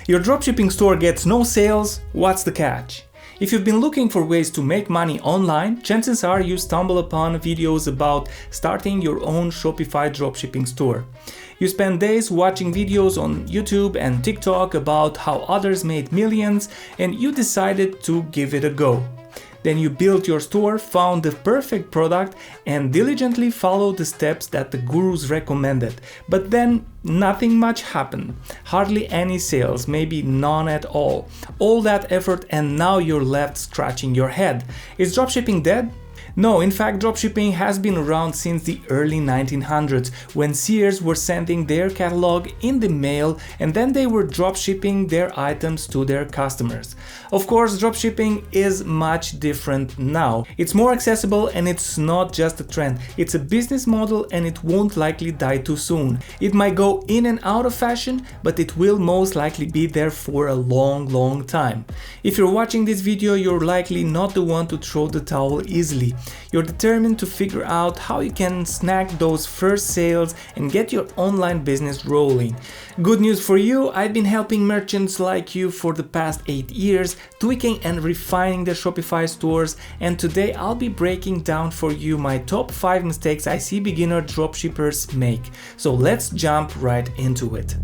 Your dropshipping store gets no sales, what's the catch? If you've been looking for ways to make money online, chances are you stumble upon videos about starting your own Shopify dropshipping store. You spend days watching videos on YouTube and TikTok about how others made millions, and you decided to give it a go. Then you built your store, found the perfect product, and diligently followed the steps that the gurus recommended. But then nothing much happened. Hardly any sales, maybe none at all. All that effort and now you're left scratching your head. Is dropshipping dead? No, in fact, dropshipping has been around since the early 1900s, when seers were sending their catalog in the mail and then they were dropshipping their items to their customers. Of course, dropshipping is much different now. It's more accessible and it's not just a trend. It's a business model and it won't likely die too soon. It might go in and out of fashion, but it will most likely be there for a long time. If you're watching this video, you're likely not the one to throw the towel easily. You're determined to figure out how you can snag those first sales and get your online business rolling. Good news for you, I've been helping merchants like you for the past 8 years, tweaking and refining their Shopify stores, and today I'll be breaking down for you my top 5 mistakes I see beginner dropshippers make. So let's jump right into it.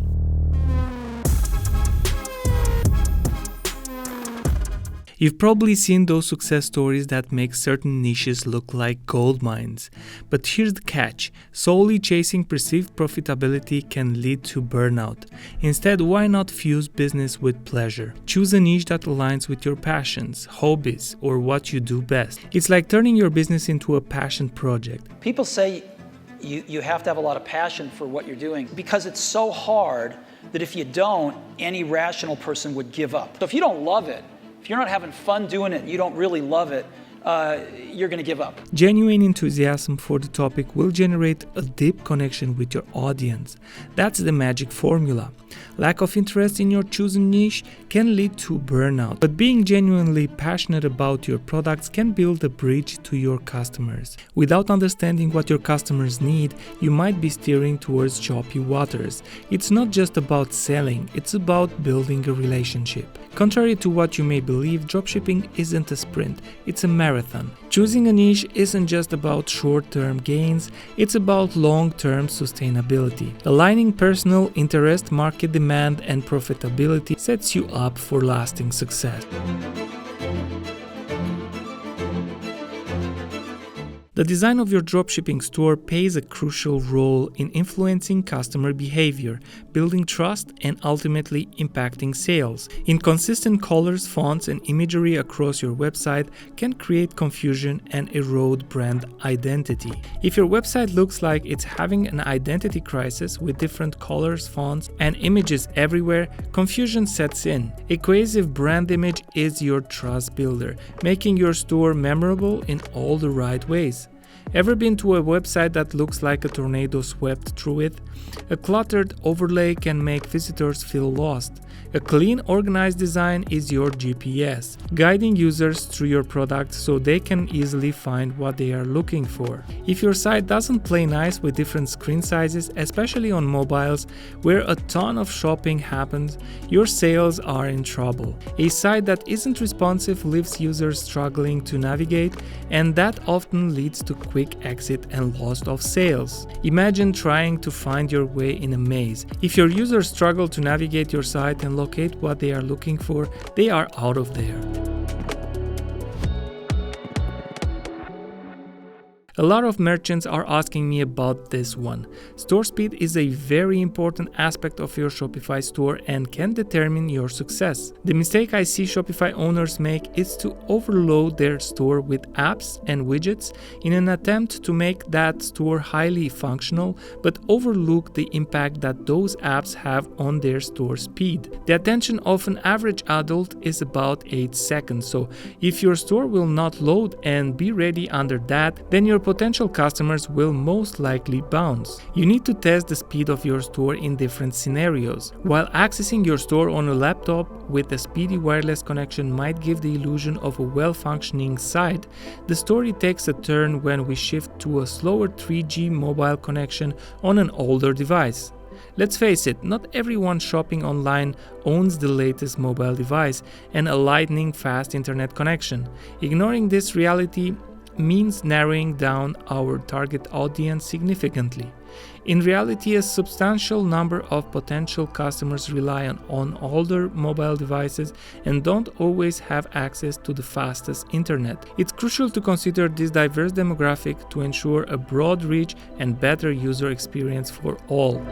You've probably seen those success stories that make certain niches look like gold mines. But here's the catch: solely chasing perceived profitability can lead to burnout. Instead, why not fuse business with pleasure? Choose a niche that aligns with your passions, hobbies, or what you do best. It's like turning your business into a passion project. People say you have to have a lot of passion for what you're doing because it's so hard that if you don't, any rational person would give up. So if you don't love it, if you're not having fun doing it and you don't really love it, you're going to give up. Genuine enthusiasm for the topic will generate a deep connection with your audience. That's the magic formula. Lack of interest in your chosen niche can lead to burnout, but being genuinely passionate about your products can build a bridge to your customers. Without understanding what your customers need, you might be steering towards choppy waters. It's not just about selling, it's about building a relationship. Contrary to what you may believe, dropshipping isn't a sprint, it's a marathon. Choosing a niche isn't just about short-term gains, it's about long-term sustainability. Aligning personal interest, market demand, and profitability sets you up for lasting success. The design of your dropshipping store plays a crucial role in influencing customer behavior, building trust, and ultimately impacting sales. Inconsistent colors, fonts, and imagery across your website can create confusion and erode brand identity. If your website looks like it's having an identity crisis with different colors, fonts, and images everywhere, confusion sets in. A cohesive brand image is your trust builder, making your store memorable in all the right ways. Ever been to a website that looks like a tornado swept through it? A cluttered overlay can make visitors feel lost. A clean, organized design is your GPS, guiding users through your product so they can easily find what they are looking for. If your site doesn't play nice with different screen sizes, especially on mobiles, where a ton of shopping happens, your sales are in trouble. A site that isn't responsive leaves users struggling to navigate, and that often leads to quick exit and loss of sales. Imagine trying to find your way in a maze. If your users struggle to navigate your site and locate what they are looking for, they are out of there. A lot of merchants are asking me about this one. Store speed is a very important aspect of your Shopify store and can determine your success. The mistake I see Shopify owners make is to overload their store with apps and widgets in an attempt to make that store highly functional, but overlook the impact that those apps have on their store speed. The attention of an average adult is about 8 seconds, so if your store will not load and be ready under that, then your potential customers will most likely bounce. You need to test the speed of your store in different scenarios. While accessing your store on a laptop with a speedy wireless connection might give the illusion of a well-functioning site, the story takes a turn when we shift to a slower 3G mobile connection on an older device. Let's face it, not everyone shopping online owns the latest mobile device and a lightning fast internet connection. Ignoring this reality means narrowing down our target audience significantly. In reality, a substantial number of potential customers rely on older mobile devices and don't always have access to the fastest internet. It's crucial to consider this diverse demographic to ensure a broad reach and better user experience for all.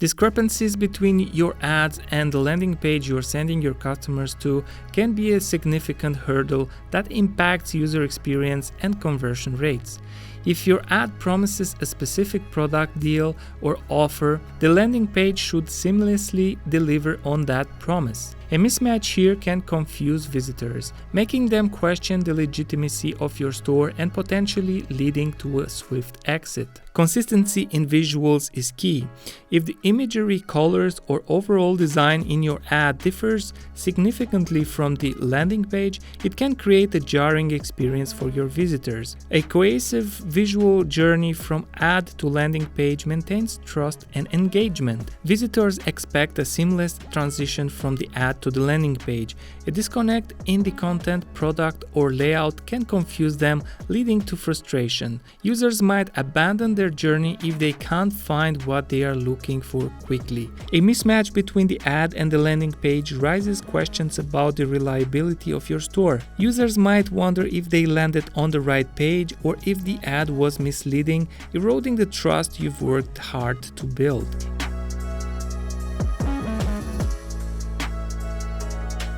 Discrepancies between your ads and the landing page you're sending your customers to can be a significant hurdle that impacts user experience and conversion rates. If your ad promises a specific product, deal, or offer, the landing page should seamlessly deliver on that promise. A mismatch here can confuse visitors, making them question the legitimacy of your store and potentially leading to a swift exit. Consistency in visuals is key. If the imagery, colors, or overall design in your ad differs significantly from the landing page, it can create a jarring experience for your visitors. A cohesive visual journey from ad to landing page maintains trust and engagement. Visitors expect a seamless transition from the ad to the landing page. A disconnect in the content, product, or layout can confuse them, leading to frustration. Users might abandon their journey if they can't find what they are looking for quickly. A mismatch between the ad and the landing page raises questions about the reliability of your store. Users might wonder if they landed on the right page or if the ad was misleading, eroding the trust you've worked hard to build.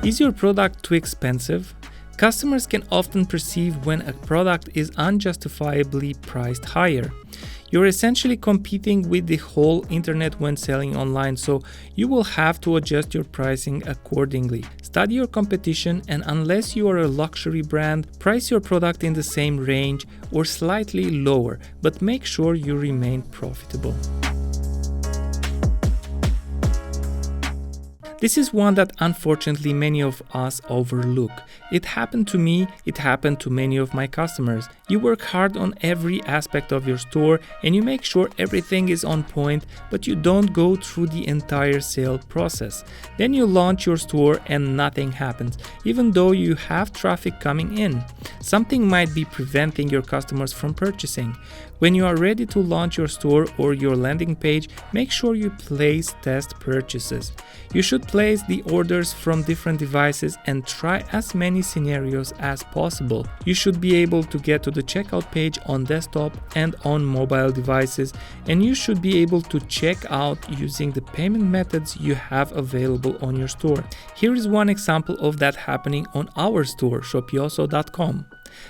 Is your product too expensive? Customers can often perceive when a product is unjustifiably priced higher. You're essentially competing with the whole internet when selling online, so you will have to adjust your pricing accordingly. Study your competition, and unless you are a luxury brand, price your product in the same range or slightly lower, but make sure you remain profitable. This is one that unfortunately many of us overlook. It happened to me, it happened to many of my customers. You work hard on every aspect of your store and you make sure everything is on point, but you don't go through the entire sale process. Then you launch your store and nothing happens, even though you have traffic coming in. Something might be preventing your customers from purchasing. When you are ready to launch your store or your landing page, make sure you place test purchases. You should place the orders from different devices and try as many scenarios as possible. You should be able to get to the checkout page on desktop and on mobile devices, and you should be able to check out using the payment methods you have available on your store. Here is one example of that happening on our store, shopioso.com.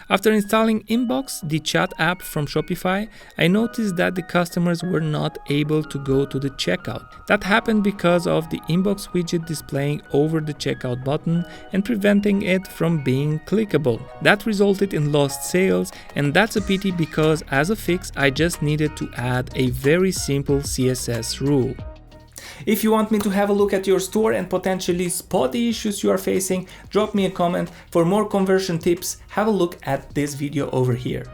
After installing Inbox, the chat app from Shopify, I noticed that the customers were not able to go to the checkout. That happened because of the Inbox widget displaying over the checkout button and preventing it from being clickable. That resulted in lost sales, and that's a pity because as a fix, I just needed to add a very simple CSS rule. If you want me to have a look at your store and potentially spot the issues you are facing, drop me a comment. For more conversion tips, have a look at this video over here.